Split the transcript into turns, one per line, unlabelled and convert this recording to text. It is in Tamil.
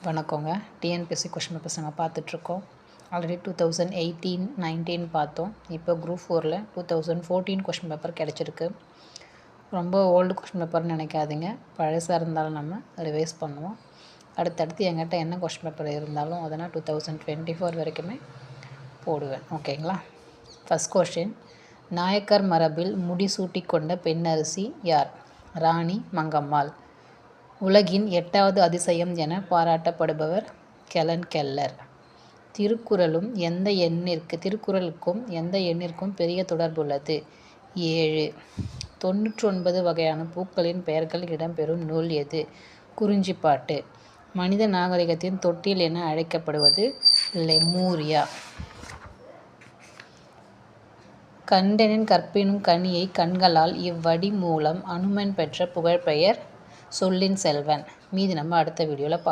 வணக்கங்க. டிஎன்பிஎஸ்சி கொஷின் பேப்பர்ஸ் நம்ம பார்த்துட்ருக்கோம். ஆல்ரெடி 2018-19 பார்த்தோம். இப்போ குரூப் 4ல் 2014 கொஷின் பேப்பர் கிடச்சிருக்கு. ரொம்ப ஓல்டு கொஷின் பேப்பர்னு நினைக்காதீங்க. பழசாக இருந்தாலும் நம்ம ரிவைஸ் பண்ணுவோம். அடுத்தடுத்து என்கிட்ட என்ன கொஷின் பேப்பர் இருந்தாலும் அதை நான் 2024 வரைக்குமே போடுவேன். ஓகேங்களா? ஃபஸ்ட் கொஷின், நாயக்கர் மரபில் முடிசூட்டி கொண்ட பெண்ணரசி யார்? ராணி மங்கம்மாள். உலகின் 8வது அதிசயம் என பாராட்டப்படுபவர் ஹெலன் கெல்லர். திருக்குறளுக்கும் எந்த எண்ணிற்கும் பெரிய தொடர்புள்ளது? 7. 99 வகையான பூக்களின் பெயர்கள் இடம்பெறும் நூல் எது? குறிஞ்சிப்பாட்டு. மனித நாகரிகத்தின் தொட்டில் என அழைக்கப்படுவது லெமூரியா. கண்டனின் கற்பினும் கனியை கண்களால் இவ்வடி மூலம் அனுமன் பெற்ற புகழ்பெயர் சொல்லின் செல்வன். மீதி நம்ம அடுத்த வீடியோவில் பார்க்கலாம்.